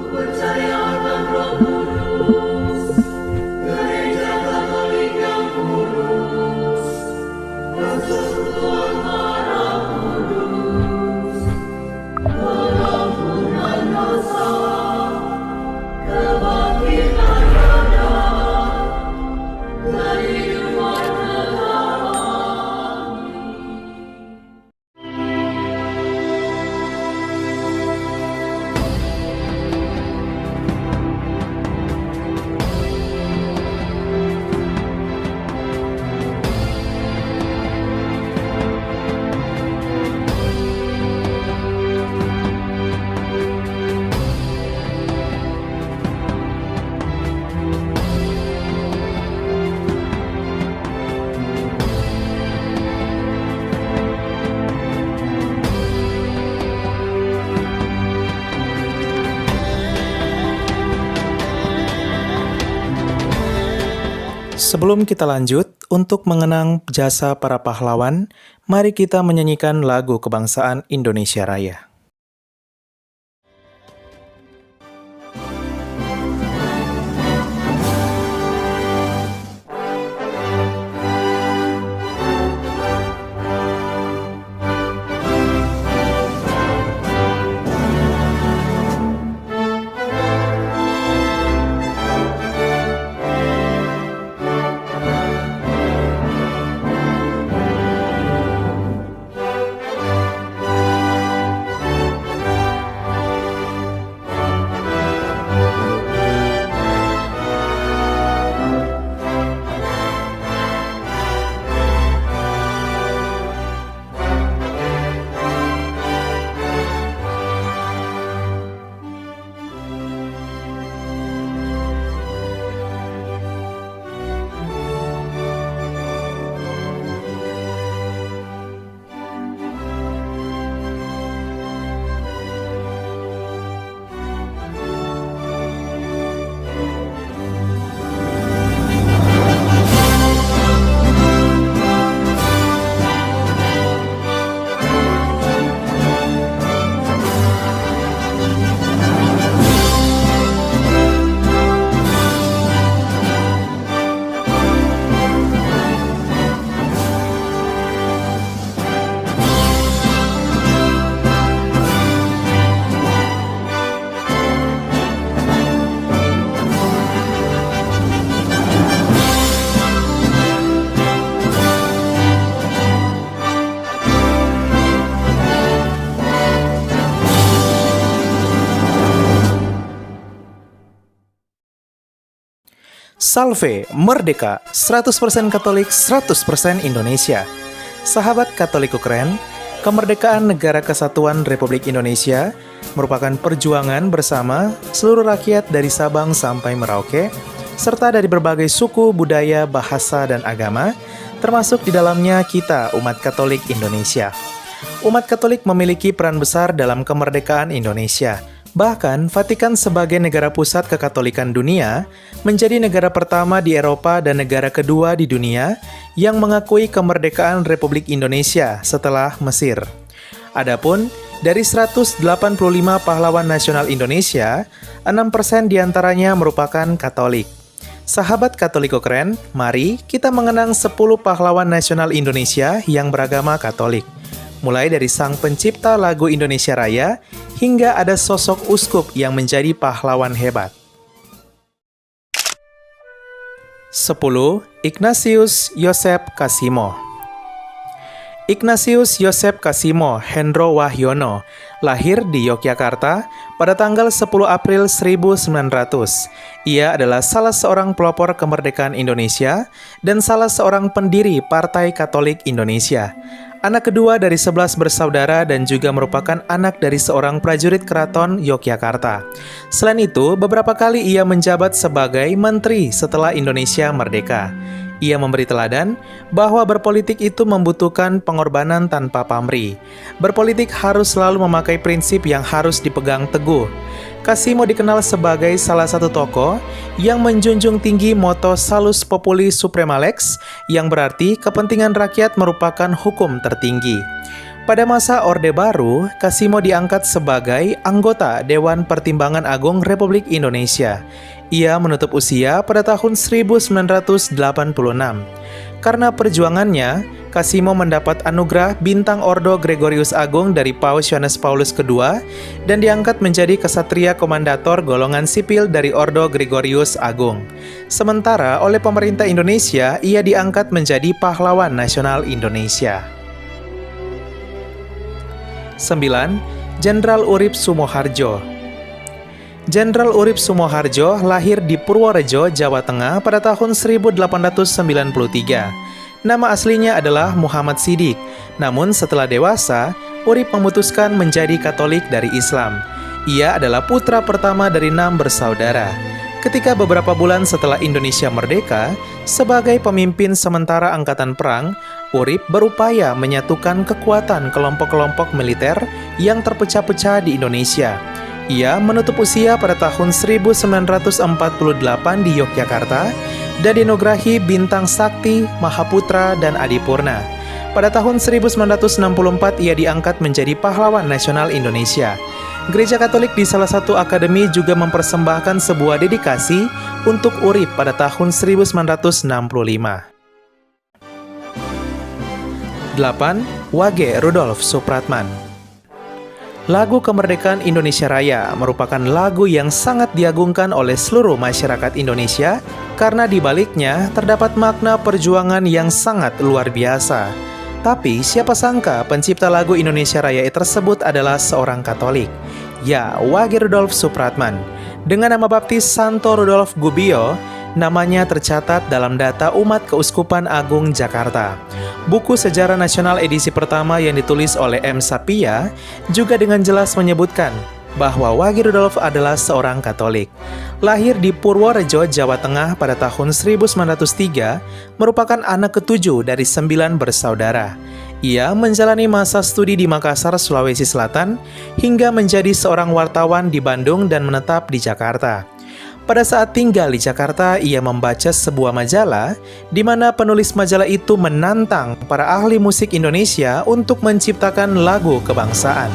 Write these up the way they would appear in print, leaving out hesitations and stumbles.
percaya akan Roh Kudus, Gereja Katolik yang kudus, persekutuan darah kudus, pengampunan dosa, kebangkitan badan, dan hidup kekal. Sebelum kita lanjut, untuk mengenang jasa para pahlawan, mari kita menyanyikan lagu kebangsaan Indonesia Raya. Salve, Merdeka, 100% Katolik, 100% Indonesia. Sahabat Katolik keren, kemerdekaan Negara Kesatuan Republik Indonesia merupakan perjuangan bersama seluruh rakyat dari Sabang sampai Merauke, serta dari berbagai suku, budaya, bahasa, dan agama, termasuk di dalamnya kita, umat Katolik Indonesia. Umat Katolik memiliki peran besar dalam kemerdekaan Indonesia. Bahkan, Vatikan sebagai negara pusat kekatolikan dunia menjadi negara pertama di Eropa dan negara kedua di dunia yang mengakui kemerdekaan Republik Indonesia setelah Mesir. Adapun, dari 185 pahlawan nasional Indonesia, 6% diantaranya merupakan Katolik. Sahabat Katoliko keren, mari kita mengenang 10 pahlawan nasional Indonesia yang beragama Katolik. Mulai dari sang pencipta lagu Indonesia Raya, hingga ada sosok uskup yang menjadi pahlawan hebat. 10. Ignatius Yosep Kasimo. Ignatius Yosep Kasimo Hendro Wahyono lahir di Yogyakarta pada tanggal 10 April 1900. Ia adalah salah seorang pelopor kemerdekaan Indonesia dan salah seorang pendiri Partai Katolik Indonesia. Anak kedua dari 11 bersaudara dan juga merupakan anak dari seorang prajurit keraton Yogyakarta. Selain itu, beberapa kali ia menjabat sebagai menteri setelah Indonesia merdeka. Ia memberi teladan bahwa berpolitik itu membutuhkan pengorbanan tanpa pamrih. Berpolitik harus selalu memakai prinsip yang harus dipegang teguh. Kasimo dikenal sebagai salah satu tokoh yang menjunjung tinggi moto Salus Populi Suprema Lex, yang berarti kepentingan rakyat merupakan hukum tertinggi. Pada masa Orde Baru, Kasimo diangkat sebagai anggota Dewan Pertimbangan Agung Republik Indonesia. Ia menutup usia pada tahun 1986. Karena perjuangannya, Kasimo mendapat anugerah Bintang Ordo Gregorius Agung dari Paus Yohanes Paulus II dan diangkat menjadi Ksatria Komandator golongan sipil dari Ordo Gregorius Agung. Sementara oleh pemerintah Indonesia, ia diangkat menjadi Pahlawan Nasional Indonesia. 9. Jenderal Urip Sumoharjo. Jenderal Urip Sumoharjo lahir di Purworejo, Jawa Tengah pada tahun 1893. Nama aslinya adalah Muhammad Siddiq. Namun setelah dewasa, Urip memutuskan menjadi Katolik dari Islam. Ia adalah putra pertama dari 6 bersaudara. Ketika beberapa bulan setelah Indonesia merdeka, sebagai pemimpin sementara angkatan perang, Urip berupaya menyatukan kekuatan kelompok-kelompok militer yang terpecah-pecah di Indonesia. Ia menutup usia pada tahun 1948 di Yogyakarta dan dianugerahi Bintang Sakti, Mahaputra, dan Adipurna. Pada tahun 1964 ia diangkat menjadi Pahlawan Nasional Indonesia. Gereja Katolik di salah satu akademi juga mempersembahkan sebuah dedikasi untuk Urip pada tahun 1965. 8. Wage Rudolf Supratman. Lagu Kemerdekaan Indonesia Raya merupakan lagu yang sangat diagungkan oleh seluruh masyarakat Indonesia karena di baliknya terdapat makna perjuangan yang sangat luar biasa. Tapi siapa sangka pencipta lagu Indonesia Raya tersebut adalah seorang Katolik. Ya, Wage Rudolf Supratman. Dengan nama baptis Santo Rudolf Gubbio, namanya tercatat dalam data Umat Keuskupan Agung Jakarta. Buku Sejarah Nasional edisi pertama yang ditulis oleh M. Sapia juga dengan jelas menyebutkan bahwa Wage Rudolf adalah seorang Katolik. Lahir di Purworejo, Jawa Tengah pada tahun 1903, merupakan anak ketujuh dari 9 bersaudara. Ia menjalani masa studi di Makassar, Sulawesi Selatan, hingga menjadi seorang wartawan di Bandung dan menetap di Jakarta. Pada saat tinggal di Jakarta, ia membaca sebuah majalah di mana penulis majalah itu menantang para ahli musik Indonesia untuk menciptakan lagu kebangsaan.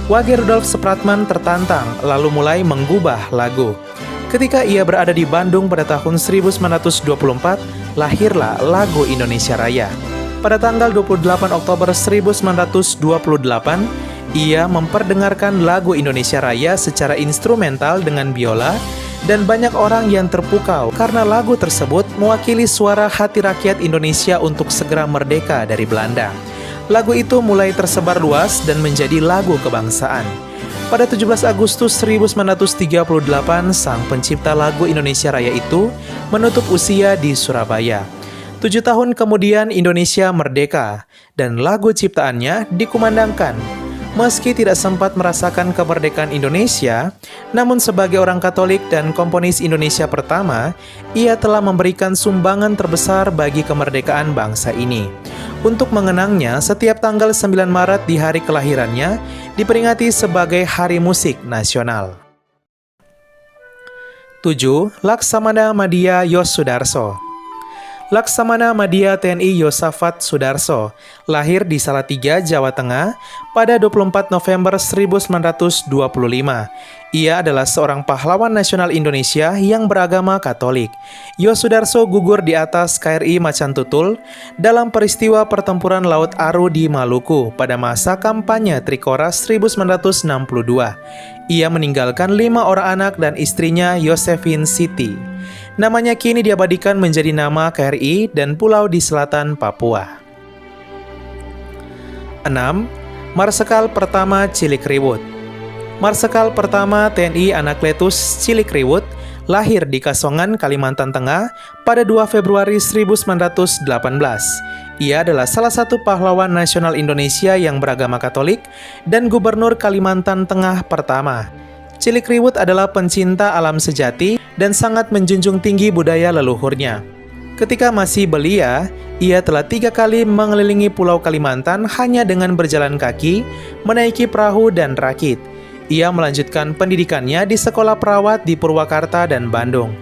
Wage Rudolf Supratman tertantang lalu mulai menggubah lagu. Ketika ia berada di Bandung pada tahun 1924, lahirlah lagu Indonesia Raya. Pada tanggal 28 Oktober 1928, ia memperdengarkan lagu Indonesia Raya secara instrumental dengan biola dan banyak orang yang terpukau karena lagu tersebut mewakili suara hati rakyat Indonesia untuk segera merdeka dari Belanda. Lagu itu mulai tersebar luas dan menjadi lagu kebangsaan. Pada 17 Agustus 1938, sang pencipta lagu Indonesia Raya itu menutup usia di Surabaya. 7 tahun kemudian Indonesia merdeka dan lagu ciptaannya dikumandangkan. Meski tidak sempat merasakan kemerdekaan Indonesia, namun sebagai orang Katolik dan komponis Indonesia pertama, ia telah memberikan sumbangan terbesar bagi kemerdekaan bangsa ini. Untuk mengenangnya, setiap tanggal 9 Maret di hari kelahirannya diperingati sebagai Hari Musik Nasional. 7. Laksamana Madya Yosudarso. Laksamana Madya TNI Yosafat Sudarso lahir di Salatiga, Jawa Tengah pada 24 November 1925. Ia adalah seorang pahlawan nasional Indonesia yang beragama Katolik. Yosudarso gugur di atas KRI Macan Tutul dalam peristiwa pertempuran Laut Aru di Maluku pada masa kampanye Trikora 1962. Ia meninggalkan 5 orang anak dan istrinya Josephine Siti. Namanya kini diabadikan menjadi nama KRI dan pulau di selatan Papua. 6. Marsekal Pertama Cilikriwut. Marsekal Pertama TNI Anakletus Cilikriwut lahir di Kasongan, Kalimantan Tengah pada 2 Februari 1918. Ia adalah salah satu pahlawan nasional Indonesia yang beragama Katolik dan gubernur Kalimantan Tengah pertama. Cilikriwut adalah pencinta alam sejati dan sangat menjunjung tinggi budaya leluhurnya. Ketika masih belia, ia telah 3 kali mengelilingi Pulau Kalimantan hanya dengan berjalan kaki, menaiki perahu dan rakit. Ia melanjutkan pendidikannya di sekolah perawat di Purwakarta dan Bandung.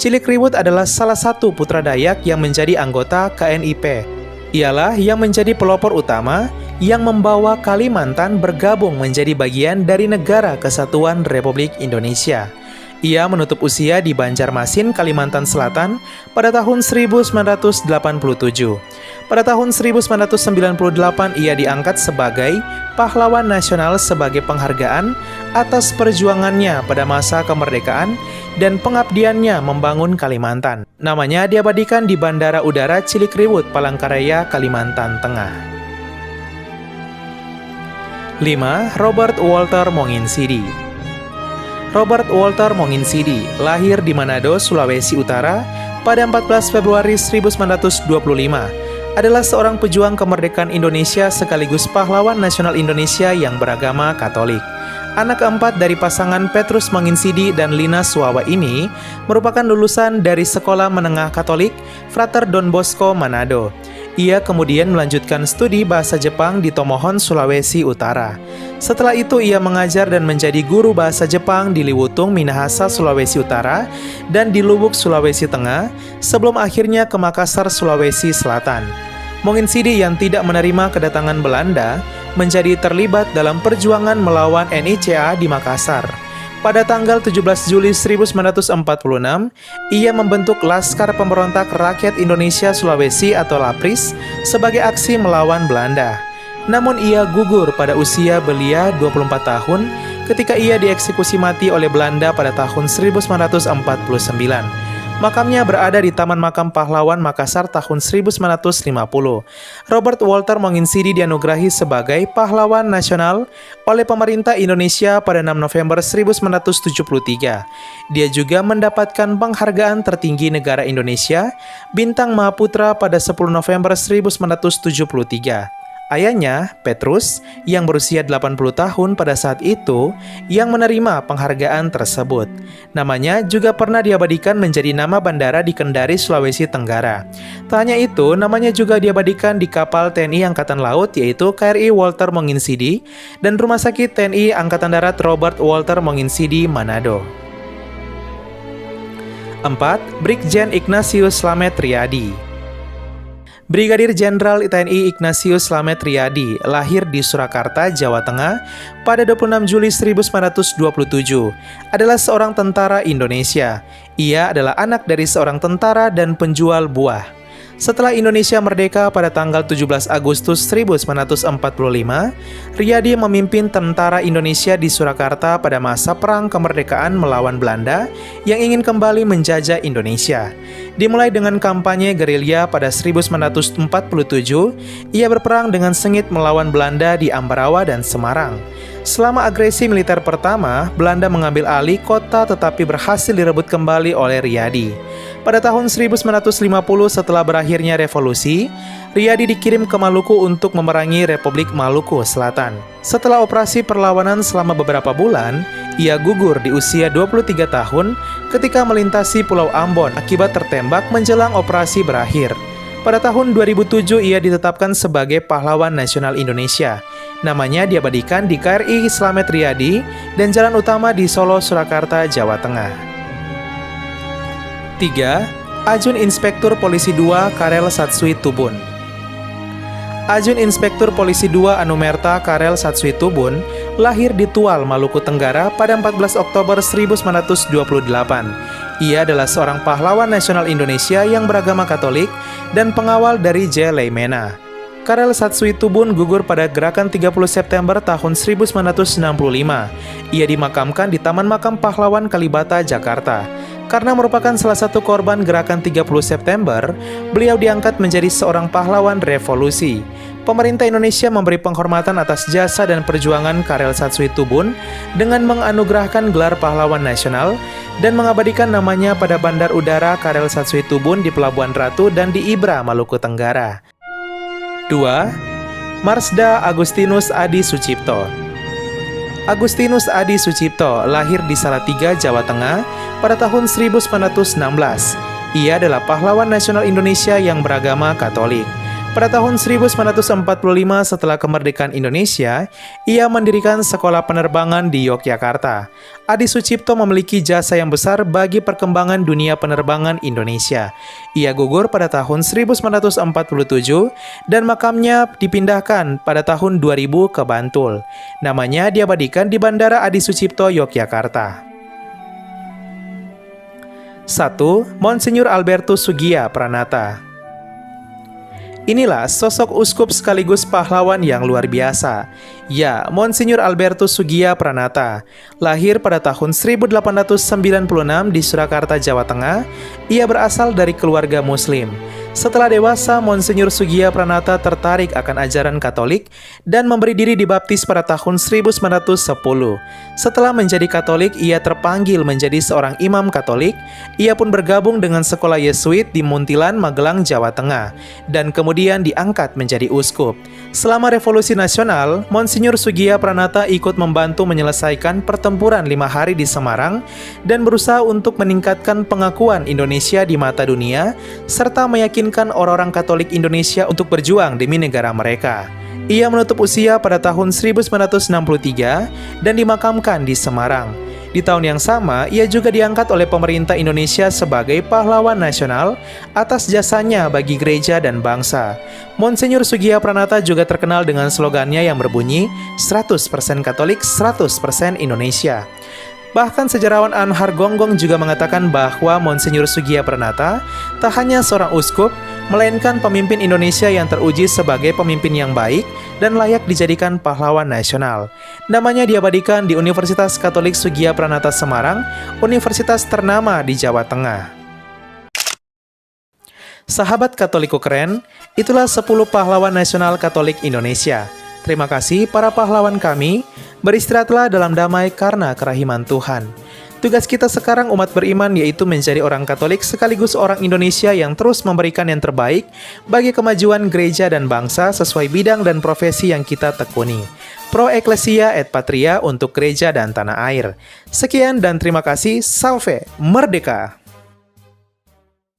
Cilikriwut adalah salah satu putra Dayak yang menjadi anggota KNIP. Ialah yang menjadi pelopor utama yang membawa Kalimantan bergabung menjadi bagian dari Negara Kesatuan Republik Indonesia. Ia menutup usia di Banjarmasin, Kalimantan Selatan pada tahun 1987. Pada tahun 1998 ia diangkat sebagai Pahlawan Nasional sebagai penghargaan atas perjuangannya pada masa kemerdekaan dan pengabdiannya membangun Kalimantan. Namanya diabadikan di Bandara Udara Cilikriwut, Palangkaraya, Kalimantan Tengah. 5. Robert Walter Monginsidi. Robert Walter Monginsidi lahir di Manado, Sulawesi Utara pada 14 Februari 1925. Adalah seorang pejuang kemerdekaan Indonesia sekaligus pahlawan nasional Indonesia yang beragama Katolik. Anak keempat dari pasangan Petrus Monginsidi dan Lina Suwawa ini merupakan lulusan dari Sekolah Menengah Katolik Frater Don Bosco, Manado. Ia kemudian melanjutkan studi bahasa Jepang di Tomohon, Sulawesi Utara. Setelah itu ia mengajar dan menjadi guru bahasa Jepang di Liwutung, Minahasa, Sulawesi Utara dan di Lubuk, Sulawesi Tengah sebelum akhirnya ke Makassar, Sulawesi Selatan. Monginsidi yang tidak menerima kedatangan Belanda menjadi terlibat dalam perjuangan melawan NICA di Makassar. Pada tanggal 17 Juli 1946, ia membentuk Laskar Pemberontak Rakyat Indonesia Sulawesi atau LAPRIS sebagai aksi melawan Belanda. Namun ia gugur pada usia belia 24 tahun ketika ia dieksekusi mati oleh Belanda pada tahun 1949. Makamnya berada di Taman Makam Pahlawan Makassar tahun 1950. Robert Walter Monginsidi dianugerahi sebagai pahlawan nasional oleh pemerintah Indonesia pada 6 November 1973. Dia juga mendapatkan penghargaan tertinggi negara Indonesia, Bintang Mahaputra pada 10 November 1973. Ayahnya, Petrus, yang berusia 80 tahun pada saat itu, yang menerima penghargaan tersebut. Namanya juga pernah diabadikan menjadi nama bandara di Kendari, Sulawesi Tenggara. Tak hanya itu, namanya juga diabadikan di kapal TNI Angkatan Laut yaitu KRI Walter Monginsidi dan Rumah Sakit TNI Angkatan Darat Robert Walter Monginsidi, Manado. 4. Brigjen Ignatius Slamet Riyadi. Brigadir Jenderal TNI Ignatius Slamet Riyadi lahir di Surakarta, Jawa Tengah pada 26 Juli 1927. Adalah seorang tentara Indonesia. Ia adalah anak dari seorang tentara dan penjual buah. Setelah Indonesia merdeka pada tanggal 17 Agustus 1945, Riyadi memimpin tentara Indonesia di Surakarta pada masa Perang Kemerdekaan melawan Belanda yang ingin kembali menjajah Indonesia. Dimulai dengan kampanye gerilya pada 1947, ia berperang dengan sengit melawan Belanda di Ambarawa dan Semarang. Selama agresi militer pertama, Belanda mengambil alih kota tetapi berhasil direbut kembali oleh Riyadi. Pada tahun 1950 setelah berakhirnya revolusi, Riyadi dikirim ke Maluku untuk memerangi Republik Maluku Selatan. Setelah operasi perlawanan selama beberapa bulan, ia gugur di usia 23 tahun ketika melintasi Pulau Ambon akibat tertembak menjelang operasi berakhir. Pada tahun 2007 ia ditetapkan sebagai Pahlawan Nasional Indonesia. Namanya diabadikan di KRI Slamet Riyadi dan jalan utama di Solo, Surakarta, Jawa Tengah. 3. Ajun Inspektur Polisi 2 Karel Satsui Tubun. Ajun Inspektur Polisi 2 Anumerta Karel Satsui Tubun lahir di Tual, Maluku Tenggara pada 14 Oktober 1928. Ia adalah seorang pahlawan nasional Indonesia yang beragama Katolik dan pengawal dari J. Leimena. Karel Satsui Tubun gugur pada Gerakan 30 September tahun 1965. Ia dimakamkan di Taman Makam Pahlawan Kalibata, Jakarta. Karena merupakan salah satu korban Gerakan 30 September, beliau diangkat menjadi seorang pahlawan revolusi. Pemerintah Indonesia memberi penghormatan atas jasa dan perjuangan Karel Satsui Tubun dengan menganugerahkan gelar pahlawan nasional dan mengabadikan namanya pada Bandar Udara Karel Satsui Tubun di Pelabuhan Ratu dan di Ibra, Maluku Tenggara. 2. Marsda Agustinus Adi Sucipto. Agustinus Adi Sucipto lahir di Salatiga, Jawa Tengah pada tahun 1916. Ia adalah pahlawan nasional Indonesia yang beragama Katolik. Pada tahun 1945 setelah kemerdekaan Indonesia, ia mendirikan sekolah penerbangan di Yogyakarta. Adi Sucipto memiliki jasa yang besar bagi perkembangan dunia penerbangan Indonesia. Ia gugur pada tahun 1947 dan makamnya dipindahkan pada tahun 2000 ke Bantul. Namanya diabadikan di Bandara Adi Sucipto, Yogyakarta. 1. Monsinyur Albertus Sugiya Pranata. Inilah sosok uskup sekaligus pahlawan yang luar biasa. Ya, Monsinyur Albertus Sugiya Pranata. Lahir pada tahun 1896 di Surakarta, Jawa Tengah. Ia berasal dari keluarga Muslim. Setelah dewasa, Monsinyur Sugiya Pranata tertarik akan ajaran Katolik dan memberi diri dibaptis pada tahun 1910. Setelah menjadi Katolik, ia terpanggil menjadi seorang imam Katolik. Ia pun bergabung dengan sekolah Yesuit di Muntilan, Magelang, Jawa Tengah, dan kemudian diangkat menjadi uskup. Selama Revolusi Nasional, Monsinyur Sugiya Pranata ikut membantu menyelesaikan pertempuran 5 hari di Semarang dan berusaha untuk meningkatkan pengakuan Indonesia di mata dunia, serta meyakinkan orang-orang Katolik Indonesia untuk berjuang demi negara mereka. Ia menutup usia pada tahun 1963 dan dimakamkan di Semarang. Di tahun yang sama, ia juga diangkat oleh pemerintah Indonesia sebagai pahlawan nasional atas jasanya bagi gereja dan bangsa. Monsinyur Sugiya Pranata juga terkenal dengan slogannya yang berbunyi 100% Katolik, 100% Indonesia. Bahkan sejarawan Anhar Gonggong juga mengatakan bahwa Monsinyur Sugiya Pranata tak hanya seorang uskup, melainkan pemimpin Indonesia yang teruji sebagai pemimpin yang baik dan layak dijadikan pahlawan nasional. Namanya diabadikan di Universitas Katolik Sugiya Pranata Semarang, universitas ternama di Jawa Tengah. Sahabat Katoliku keren, itulah 10 pahlawan nasional Katolik Indonesia. Terima kasih para pahlawan kami, beristirahatlah dalam damai karena kerahiman Tuhan. Tugas kita sekarang umat beriman yaitu menjadi orang Katolik sekaligus orang Indonesia yang terus memberikan yang terbaik bagi kemajuan gereja dan bangsa sesuai bidang dan profesi yang kita tekuni. Pro Ecclesia et Patria untuk gereja dan tanah air. Sekian dan terima kasih. Salve Merdeka!